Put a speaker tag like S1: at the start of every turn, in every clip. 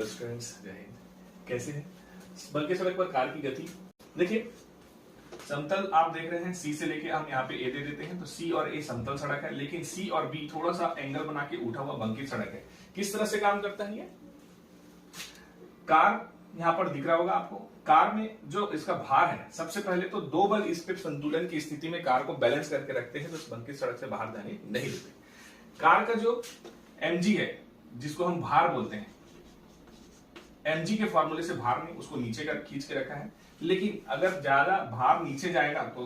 S1: Hello students, जय हिंद। कैसे हैं? बल के सड़क पर कार की गति देखिए, समतल आप देख रहे हैं, सी से लेके हम यहाँ पे ए दे देते हैं, तो सी और ए समतल सड़क है, लेकिन सी और बी थोड़ा सा एंगल बना के उठा हुआ बंकित सड़क है। किस तरह से काम करता है ये? कार यहाँ पर दिख रहा होगा आपको। कार में जो इसका भार है, सबसे पहले तो दो बल इस पे संतुलन की स्थिति में कार को बैलेंस करके रखते हैं, तो इस बंकित सड़क से बाहर जाने नहीं देते। कार का जो mg है, जिसको हम भार बोलते हैं, mg के फॉर्मूले से भार नहीं, उसको नीचे का खींच के रखा है, लेकिन अगर ज्यादा भार नीचे जाएगा तो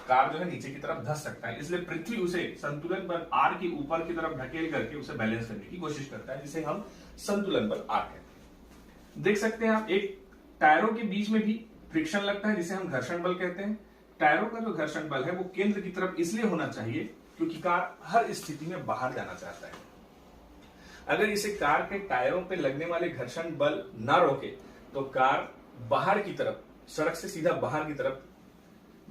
S1: कार जो है नीचे की तरफ धस सकता है, इसलिए पृथ्वी उसे संतुलन बल r के ऊपर की तरफ ढकेल करके उसे बैलेंस करने की कोशिश करता है, जिसे हम संतुलन बल r कहते हैं। देख सकते हैं आप, एक टायरों के बीच में भी फ्रिक्शन लगता है, जिसे हम घर्षण बल कहते हैं। टायरों का जो घर्षण बल है वो केंद्र की तरफ इसलिए होना चाहिए क्योंकि कार हर स्थिति में बाहर जाना चाहता है। अगर इसे कार के टायरों पे लगने वाले घर्षण बल ना रोके तो कार बाहर की तरफ, सड़क से सीधा बाहर की तरफ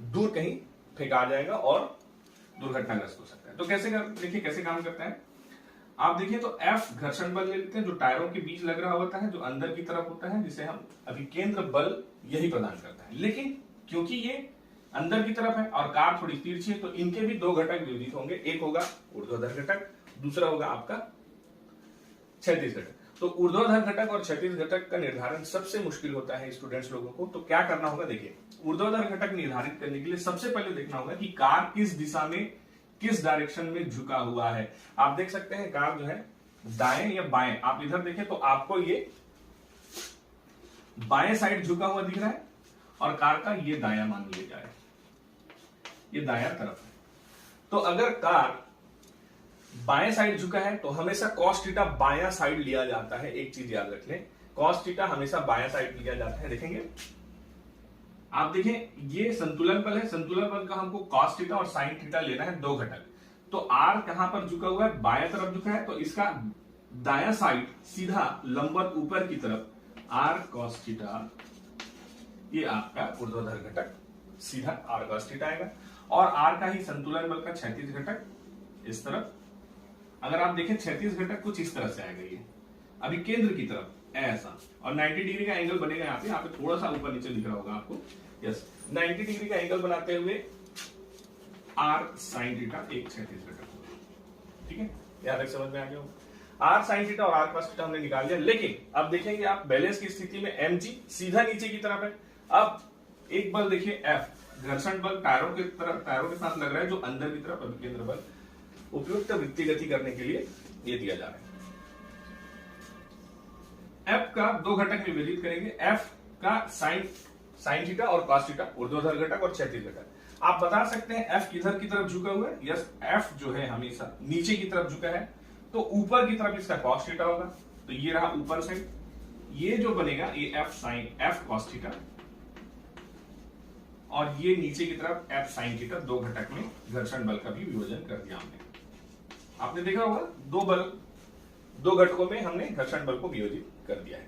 S1: दूर कहीं फेंका जाएगा और दुर्घटनाग्रस्त हो सकता है। तो कैसे देखिए कैसे काम करता है। आप देखिए तो F घर्षण बल ले लेते हैं, जो टायरों के बीच लग रहा होता है, जो अंदर की तरफ होता है, जिसे हम अभी केंद्र बल यही प्रदान करता है। लेकिन क्योंकि ये अंदर की तरफ है और कार थोड़ी तिरछी है, तो इनके भी दो घटक विरोधी होंगे। एक होगा ऊर्ध्वाधर घटक, दूसरा होगा आपका क्षैतिज घटक। तो ऊर्ध्वाधर घटक और क्षैतिज घटक का निर्धारण सबसे मुश्किल होता है स्टूडेंट्स लोगों को। तो क्या करना होगा, देखिए ऊर्ध्वाधर घटक निर्धारित करने के लिए सबसे पहले देखना होगा कि कार किस दिशा में, किस डायरेक्शन में झुका हुआ है। आप देख सकते हैं कार जो है दाएं या बाएं, आप इधर देखें तो आपको ये बाएं साइड झुका हुआ दिख रहा है और कार का ये दायां मान लिया जाए, ये दायां तरफ है। तो अगर कार बाएं साइड झुका है तो हमेशा cos थीटा बायां साइड लिया जाता है। एक चीज याद रख लें, cos थीटा हमेशा बायां साइड लिया जाता है। देखेंगे आप, देखें ये संतुलन बल है, संतुलन बल का हमको cos थीटा और sin थीटा लेना है, दो घटक। तो r कहां पर झुका हुआ है, बाएं तरफ झुका है, तो इसका दायां साइड सीधा लंबवत ऊपर की तरफ r cos थीटा, ये आपका ऊर्ध्वाधर घटक सीधा r cos थीटा आएगा। और r का ही संतुलन बल का क्षैतिज घटक इस तरफ। अगर आप देखें क्षैतिज घटक कुछ इस तरह से आएगा, ये अभी केंद्र की तरफ ऐसा, और 90 डिग्री का एंगल बनेगा यहाँ पे थोड़ा सा ऊपर नीचे दिख रहा होगा आपको। यस, 90 डिग्री का एंगल बनाते हुए r sin थीटा एक क्षैतिज घटक। ठीक है, याद रख, समझ में आ गया होगा। r sin थीटा और r cos थीटा हमने निकाल लिया। लेकिन अब देखेंगे आप, बैलेंस की स्थिति में mg सीधा नीचे की तरफ है। अब एक बल देखिए F घर्षण बल टायरों के तरफ, टायरों के साथ लग रहा है, जो अंदर की तरफ अभिकेंद्र बल उपयुक्त वृत्तीय गति करने के लिए ये दिया जा रहा है। F का दो घटक में विभाजित करेंगे, F का sin थीटा और cos थीटा, ऊर्ध्वाधर घटक और क्षैतिज घटक। आप बता सकते हैं F किधर की तरफ झुका हुआ है। यस, F जो है हमेशा नीचे की तरफ झुका है, तो ऊपर की तरफ इसका cos थीटा होगा, तो ये रहा ऊपर साइड। ये जो बनेगा ये F cos थीटा, और ये नीचे की तरफ F sin थीटा। दो घटक में घर्षण बल का भी विभाजन कर दिया हमने। आपने देखा होगा दो घटकों में हमने घर्षण बल को विभाजित कर दिया है।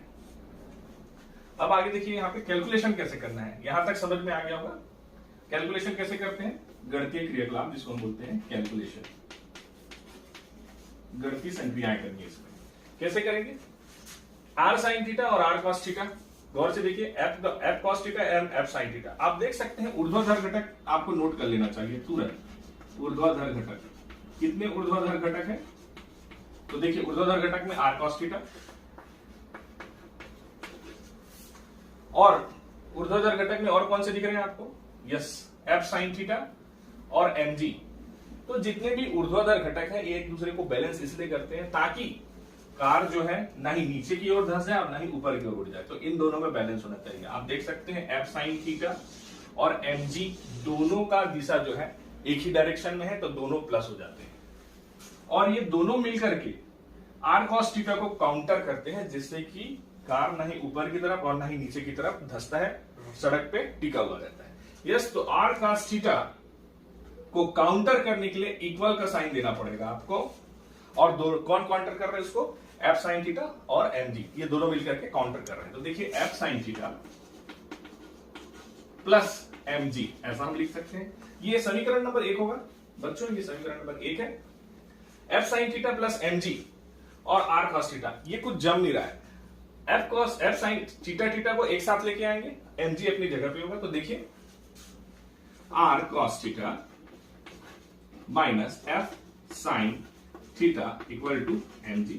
S1: अब आगे देखिए यहाँ पे कैलकुलेशन कैसे करना है, यहां तक समझ में आ गया होगा। कैलकुलेशन कैसे करते हैं, गणितीय क्रियाकलाप जिसको हम बोलते हैं कैलकुलेशन, गणितीय संक्रियाएं करनी है। इसमें कैसे करेंगे, r sin थीटा और r cos थीटा, गौर से देखिए, f cos theta and f sin theta. आप देख सकते हैं ऊर्ध्वाधर घटक आपको नोट कर लेना चाहिए तुरंत। ऊर्ध्वाधर घटक, कितने ऊर्ध्वाधर घटक है, तो देखिए ऊर्ध्वाधर घटक में r cos थीटा, और ऊर्ध्वाधर घटक में और कौन से दिख रहे हैं आपको, यस f sin थीटा और mg। तो जितने भी ऊर्ध्वाधर घटक है ये एक दूसरे को बैलेंस इसलिए करते हैं ताकि कार जो है ना ही नीचे की ओर धंस जाए और ना ही ऊपर की ओर उड़ जाए। तो इन दोनों में बैलेंस होना चाहिए। आप देख सकते हैं f sin थीटा और mg दोनों का दिशा जो है एक ही डायरेक्शन में है, तो दोनों प्लस हो जाते हैं, और ये दोनों मिलकर के r cos थीटा को काउंटर करते हैं, जिससे कि कार ना ही ऊपर की तरफ और ना ही नीचे की तरफ धंसता है, सड़क पे टिका हुआ रहता है। यस, तो r cos थीटा को काउंटर करने के लिए इक्वल का साइन देना पड़ेगा आपको, और कौन काउंटर कर रहे हैं इसको, f sin थीटा और mg, ये दोनों मिलकर के काउंटर कर रहे हैं। तो देखिए f sin theta plus mg, ऐसा हम लिख सकते हैं। ये समीकरण नंबर 1 होगा बच्चों, ये समीकरण नंबर 1 है। f sin theta plus mg और r cos थीटा, ये कुछ जम नहीं रहा है। F cos F sine theta theta को एक साथ लेके आएंगे, mg अपनी जगह पे होगा, तो देखिए r cos theta minus F sine theta equal to mg।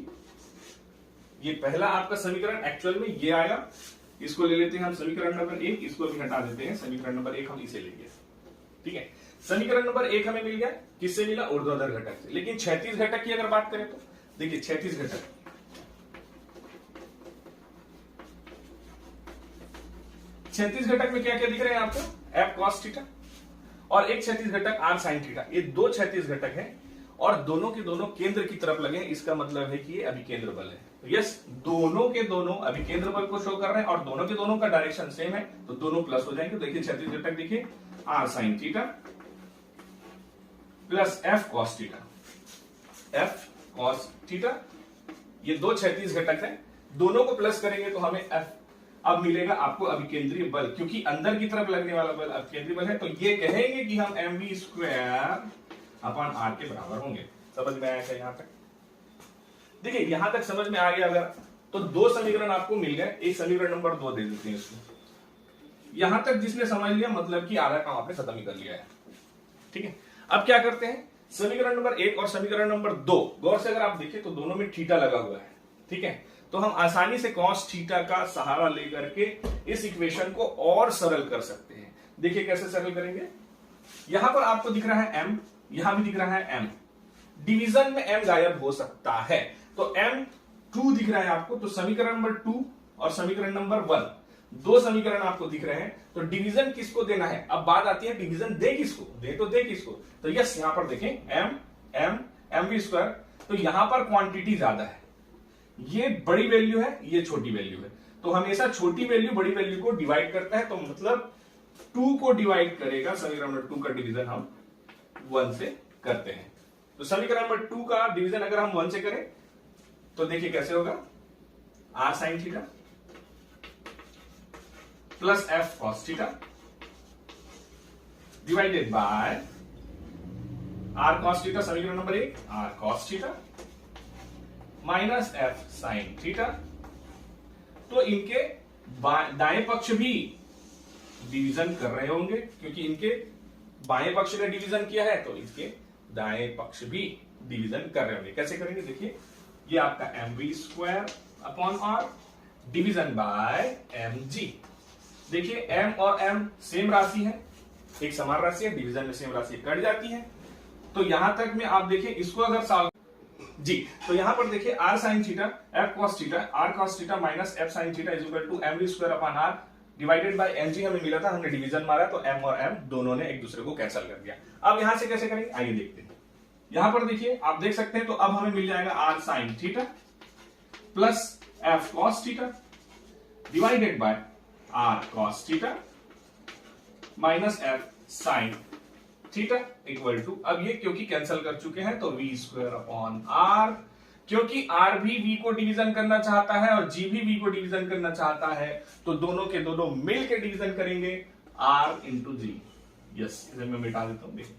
S1: ये पहला आपका समीकरण एक्चुअल में ये आया, इसको ले लेते हैं हम समीकरण नंबर 1, इसको भी हटा देते हैं, समीकरण नंबर 1 हम इसे लेंगे। ठीक है, समीकरण नंबर 1 हमें मिल गया, किससे मिला? ऊर्ध्वाधर घटक से। लेकिन क्षैतिज घटक की अगर बात करें तो देखिए क्षैतिज घटक, क्षैतिज घटक में क्या क्या दिख रहे हैं आपको? एफ कॉस थीटा और एक क्षैतिज घटक आर साइन थीटा। ये दो क्षैतिज घटक हैं और दोनों के दोनों केंद्र की तरफ लगे हैं, इसका मतलब है कि ये अभिकेंद्र बल है। यस, दोनों के दोनों अभिकेंद्र बल को शो कर रहे हैं और दोनों के दोनों का डायरेक्शन सेम है, तो दोनों प्लस हो जाएंगे। देखिए क्षैतिज घटक देखिए R sine theta plus F cos theta, F cos theta, ये दो क्षैतिज घटक हैं, दोनों को प्लस करेंगे तो हमें एफ अब मिलेगा आपको अभिकेंद्रीय बल, क्योंकि अंदर की तरफ लगने वाला बल अभिकेंद्रीय बल है, तो ये कहेंगे कि हम mv स्क्वायर अपॉन r के बराबर होंगे। समझ में आया क्या यहां तक? देखिए यहां तक समझ में आ गया अगर, तो दो समीकरण आपको मिल गए, एक समीकरण नंबर 2 दे देते हैं इसको। यहां तक जिसने समझ लिया मतलब कि आधा काम आपने खत्म ही कर लिया है। ठीक है, अब क्या करते हैं, समीकरण नंबर 1 और समीकरण नंबर 2 गौर से अगर आप देखें तो दोनों में थीटा लगा हुआ है। ठीक है, तो हम आसानी से कॉस थीटा का सहारा लेकर के इस इक्वेशन को और सरल कर सकते हैं। देखिए कैसे सरल करेंगे, यहां पर आपको दिख रहा है m, यहां भी दिख रहा है m, डिवीजन में m गायब हो सकता है, तो m2 दिख रहा है आपको, तो समीकरण नंबर 2 और समीकरण नंबर 1 दो समीकरण आपको दिख रहे हैं, तो डिवीजन किसको देना है? अब बात आती है डिवीजन दे किसको, दे तो दे किसको, तो यस यहां पर देखें mv स्क्वायर, तो यहां पर क्वांटिटी ज्यादा है, ये बड़ी वैल्यू है, ये छोटी वैल्यू है, तो हमेशा छोटी वैल्यू बड़ी वैल्यू को डिवाइड करता है, तो मतलब 2 को डिवाइड करेगा, समीकरण नंबर 2 का डिवीजन हम 1 से करते हैं। तो समीकरण नंबर 2 का डिवीजन अगर हम 1 से करें तो देखिए कैसे होगा, r sin theta plus f cos theta divided by r cos theta, समीकरण number 1 r cos theta minus F sine theta. तो इनके दाएं पक्ष भी डिवीजन कर रहे होंगे, क्योंकि इनके बाएं पक्ष ने डिवीजन किया है, तो इसके दाएं पक्ष भी डिवीजन कर रहे होंगे। कैसे करेंगे, देखिए ये आपका mv square upon r division bye mg। देखिए m और m सेम राशि है, एक समान राशि है, डिवीजन में सेम राशि कट जाती है, तो यहां तक में आप देखिए इसको अगर सॉल्व जी, तो यहां पर देखिए r sin theta f cos theta, r cos theta minus f sin theta is equal to mv square upon r divided by mg हमें मिला था, हमने डिवीजन मारा तो m और m दोनों ने एक दूसरे को कैंसिल कर दिया। अब यहां से कैसे करेंगे आइए देखते हैं। यहां पर देखिए आप देख सकते हैं, तो अब हमें मिल जाएगा r sin theta plus f cos theta divided by r cos theta minus f sin theta equal to, अब ये क्योंकि कैंसिल कर चुके हैं तो v स्क्वायर अपॉन r, क्योंकि r भी v को डिवीजन करना चाहता है और g भी v को डिवीजन करना चाहता है, तो दोनों के दोनों मिल के डिवीजन करेंगे r इंटू जी। यस, इसे मैं मिटा देता हूं, देखिए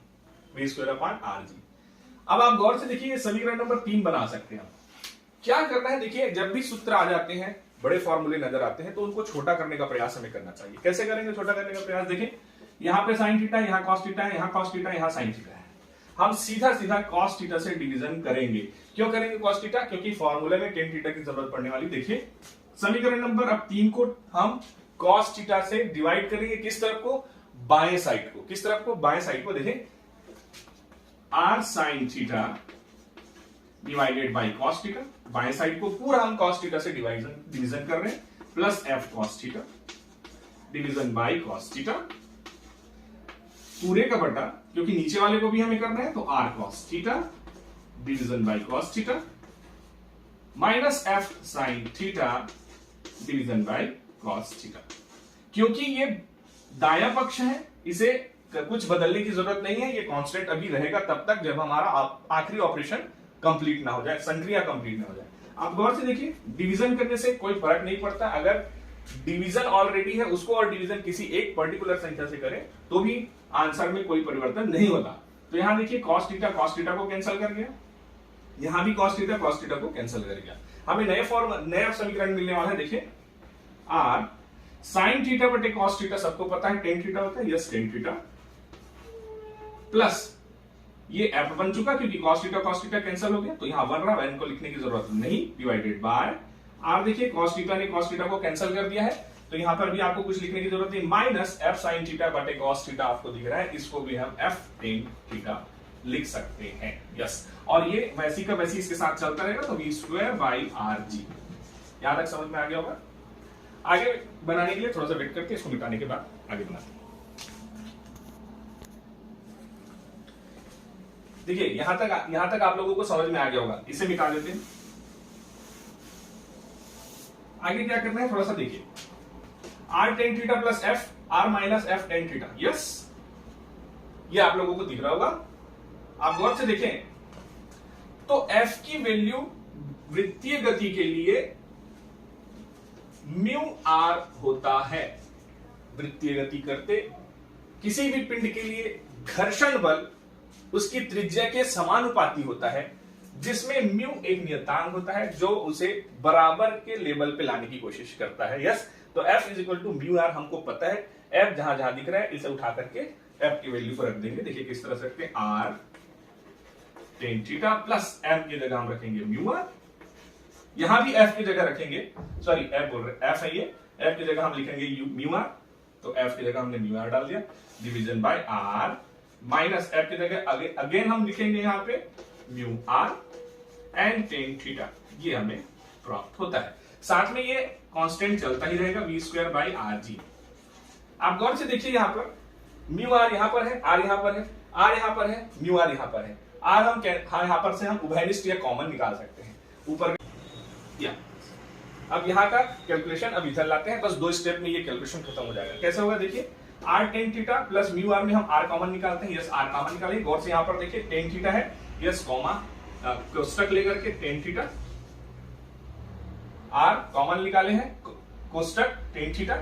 S1: v स्क्वायर अपॉन r जी। अब आप गौर से देखिए समीकरण नंबर 3 बना सकते हैं। क्या करना है, देखिए जब भी सूत्र आ जाते हैं, बड़े फॉर्मूले नजर आते हैं, तो उनको छोटा करने का प्रयास हमें करना चाहिए। कैसे करेंगे छोटा करने का प्रयास, देखिए यहां पे साइन थीटा, यहां कॉस थीटा है, यहां कॉस थीटा, यहां साइन थीटा है, हम सीधा सीधा कॉस थीटा से डिवीजन करेंगे। क्यों करेंगे कॉस थीटा, क्योंकि फॉर्मूले में टेन थीटा की जरूरत पड़ने वाली। देखिए समीकरण नंबर अब 3 को हम कॉस थीटा से डिवाइड करेंगे, किस तरफ को, बाएं साइड को, किस तरफ को, बाएं साइड को। देखिए r sin theta divided by cos theta, बाएं साइड को पूरा हम कॉस थीटा से डिवीजन कर रहे हैं, plus f cos theta division bye cos theta पूरे का बटा, क्योंकि नीचे वाले को भी हमें करना है, तो r cos theta division bye cos theta minus f sin theta division bye cos theta. क्योंकि ये दाया पक्ष है, इसे कुछ बदलने की जरूरत नहीं है, ये कांस्टेंट अभी रहेगा तब तक जब हमारा आखिरी ऑपरेशन कंप्लीट ना हो जाए, संक्रिया कंप्लीट ना हो जाए। आप गौर से देखिए डिवीजन करने से कोई फर्क नहीं पड़ता, अगर डिवीजन ऑलरेडी है उसको और डिवीजन किसी एक पर्टिकुलर संख्या से करें तो भी आंसर में कोई परिवर्तन नहीं होता। तो यहां देखिए cos थीटा को कैंसिल कर गया, यहां भी cos थीटा को कैंसिल कर गया। हमें नया समीकरण मिलने वाला है। देखिए r sin थीटा बटे cos थीटा सबको पता है tan थीटा होता है, यस tan थीटा प्लस ये f बन चुका क्योंकि cos थीटा कैंसिल हो गया, तो यहां 1 रहा, n को लिखने की जरूरत नहीं, डिवाइडेड बाय r। देखिए cos थीटा ने cos थीटा को कैंसिल कर दिया है, तो यहां पर भी आपको कुछ लिखने की जरूरत नहीं, माइनस f sin थीटा बटे cos थीटा आपको दिख रहा है, इसको भी हम f tan थीटा लिख सकते हैं, यस। और ये वैसी का वैसी इसके साथ चलता रहेगा, तो v square by R G. यहां तक समझ में आ गया होगा। आगे बनाने के लिए थोड़ा सा वेट करके इसको मिटाने के बाद आगे बनाते हैं। देखिए यहां तक आप लोगों को समझ में आ गया होगा, इसे मिटा देते हैं। आगे क्या करना है थोड़ा सा देखिए, r tan theta plus f r minus f tan theta, yes ये आप लोगों को दिख रहा होगा। आप गौर से देखें तो f की वैल्यू वृत्तीय गति के लिए म्यू r होता है। वृत्तीय गति करते किसी भी पिंड के लिए घर्षण बल उसकी त्रिज्या के समानुपाती होता है, जिसमें म्यू एक नियतांक होता है जो उसे बराबर के लेवल पे लाने की कोशिश करता है, यस। तो f is equal to mu R हमको पता है, f जहां जहां दिख रहा है इसे उठा करके f की वैल्यू को रख देंगे। देखिए किस तरह से रखते हैं, r tan theta plus m की जगह हम रखेंगे म्यू आर, यहां भी f की जगह रखेंगे, सॉरी f बोल रहे f है ये, f की जगह हम लिखेंगे म्यू आर, तो f की जगह हमने म्यू आर डाल दिया, division by r minus f की जगह अगेन हम लिखेंगे यहां पे mu R and tan theta, ये हमें प्राप्त होता है। साथ में ये कांस्टेंट चलता ही रहेगा v square by R G. आप गौर से देखिए यहां पर म्यू आर यहां पर है, r यहां पर है, r यहां पर है, म्यू आर यहां पर है, r हम यहां पर से हम उभयनिष्ठ या कॉमन निकाल सकते हैं ऊपर या। अब यहां का कैलकुलेशन अब इधर लाते हैं, बस 2 स्टेप में ये कैलकुलेशन खत्म हो जाएगा। कैसे होगा देखिए, r tan theta plus mu R में हम r कॉमन निकालते हैं, यस r कॉमन निकालिए। गौर से यहां पर देखिए tan थीटा है, यस कॉमा कोष्टक लेकर के tan थीटा, r कॉमन निकाले हैं कोष्टक tan थीटा,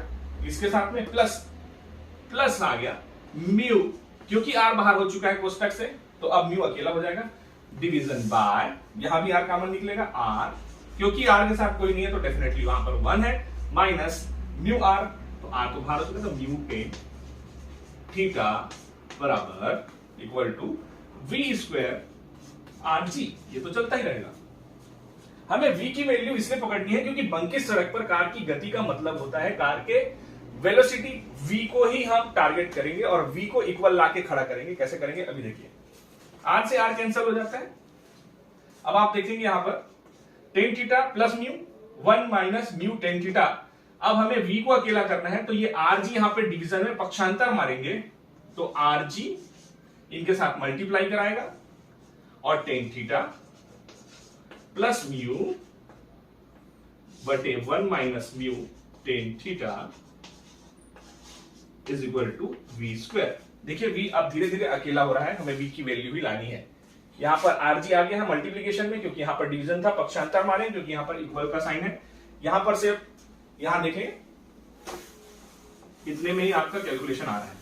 S1: इसके साथ में प्लस आ गया म्यू, क्योंकि r बाहर हो चुका है कोष्टक से तो अब म्यू अकेला हो जाएगा, डिवीजन बाय यहां भी r कॉमन निकलेगा, r क्योंकि r के साथ कोई नहीं है तो डेफिनेटली वहां पर 1 है, माइनस म्यू r, तो r तो बाहर हो चुका तो म्यू tan थीटा बराबर equal to v square R G. ये तो चलता ही रहेगा। हमें v की वैल्यू इसलिए पकड़नी है क्योंकि बंकित सड़क पर कार की गति का मतलब होता है कार के वेलोसिटी v को ही हम टारगेट करेंगे और v को इक्वल लाके खड़ा करेंगे। कैसे करेंगे अभी देखिए, r से r कैंसिल हो जाता है। अब आप देखेंगे यहां पर tan theta plus mu 1 minus mu tan theta. अब हमें v को अकेला करना है तो ये rg यहां पे डिवीजन में पक्षांतर मारेंगे तो rg इनके साथ मल्टीप्लाई कराएगा और tan थीटा प्लस म्यू बटे 1 minus mu tan theta is equal to v square. देखिए v अब धीरे धीरे अकेला हो रहा है, हमें v की वैल्यू भी लानी है। यहां पर rg आ गया है मल्टीप्लीकेशन में क्योंकि यहां पर डिवीजन था, पक्षांतर मारे क्योंकि यहां पर इक्वल का साइन है। यहां पर से यहां देखें इतने में ही आपका कैलकुलेशन आ रहा है।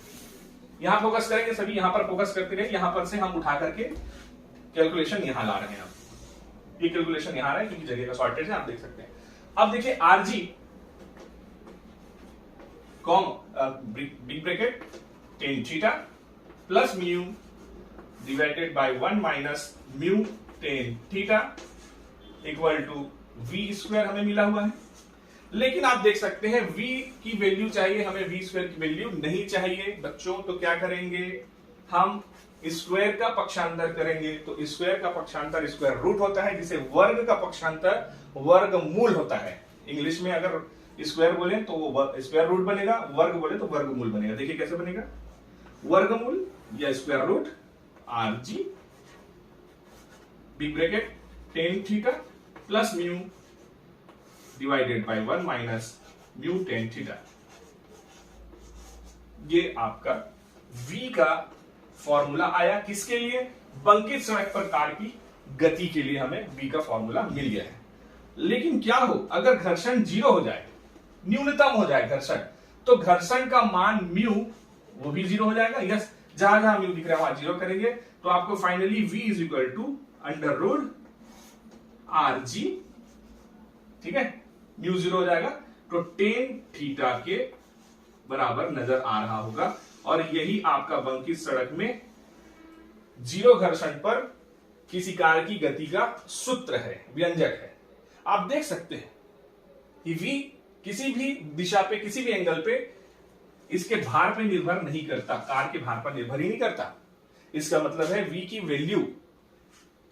S1: यहां फोकस करेंगे सभी, यहां पर फोकस करते रहे, यहां पर से हम उठा करके कैलकुलेशन यहां ला रहे हैं। अब ये कैलकुलेशन यहां आ रहा है क्योंकि जगह का शॉर्टेज है, आप देख सकते हैं। अब देखिए R G common big bracket tan theta plus mu divided by 1 minus mu tan theta equal to v square हमें मिला हुआ है। लेकिन आप देख सकते हैं v की वैल्यू चाहिए हमें, v स्क्वायर की वैल्यू नहीं चाहिए बच्चों। तो क्या करेंगे, हम स्क्वायर का पक्षांतर करेंगे। तो स्क्वायर का पक्षांतर स्क्वायर रूट होता है, जिसे वर्ग का पक्षांतर वर्गमूल होता है। इंग्लिश में अगर स्क्वायर बोले तो वो स्क्वायर रूट बनेगा, वर्ग बोले तो वर्गमूल बनेगा। देखिए कैसे बनेगा, वर्गमूल या square root R G big bracket tan theta plus mu divided by 1 minus mu tan theta. ये आपका v का फॉर्मूला आया। किसके लिए, बंकित सड़क पर कार की गति के लिए हमें v का फॉर्मूला मिल गया है। लेकिन क्या हो अगर घर्षण 0 हो जाए, न्यूनतम हो जाए घर्षण, तो घर्षण का मान म्यू वो भी 0 हो जाएगा। यस, जहां जहां म्यू दिख रहा है वहां 0 करेंगे तो आपको finally v is equal to under root R G ठीक है, म्यू 0 हो जाएगा, तो टेन थीटा के बराबर नजर आ रहा होगा। और यही आपका बंकित सड़क में जीरो घर्षण पर किसी कार की गति का सूत्र है, व्यंजक है। आप देख सकते हैं कि v किसी भी दिशा पे, किसी भी एंगल पे इसके भार पे निर्भर नहीं करता, कार के भार पर निर्भर ही नहीं करता। इसका मतलब है v की वैल्यू,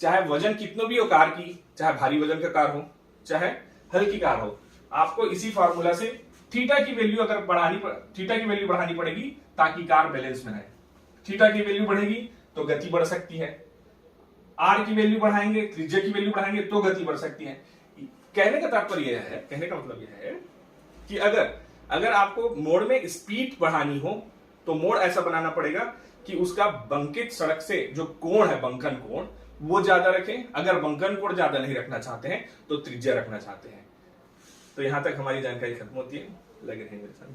S1: चाहे वजन कितना भी हो कार की, चाहे भारी वजन का कार हो, चाहे हल्की कार हो, आपको इसी फार्मूला से थीटा की वैल्यू अगर थीटा की वैल्यू बढ़ानी पड़ेगी ताकि कार बैलेंस में रहे। थीटा की वैल्यू बढ़ेगी तो गति बढ़ सकती है, आर की वैल्यू बढ़ाएंगे, त्रिज्या की वैल्यू बढ़ाएंगे तो गति बढ़ सकती है। कहने का तात्पर्य यह है, कहने का मतलब यह है कि अगर आपको मोड़ में स्पीड बढ़ानी हो तो मोड़ ऐसा बनाना पड़ेगा कि उसका बंकित सड़क से जो कोण है, बंकन कोण, वो ज्यादा रखें। अगर बंकन कोण ज्यादा नहीं रखना चाहते हैं तो त्रिज्या रखना चाहते हैं। तो यहां तक हमारी जानकारी खत्म होती है। लगे रहें मेरे साथ।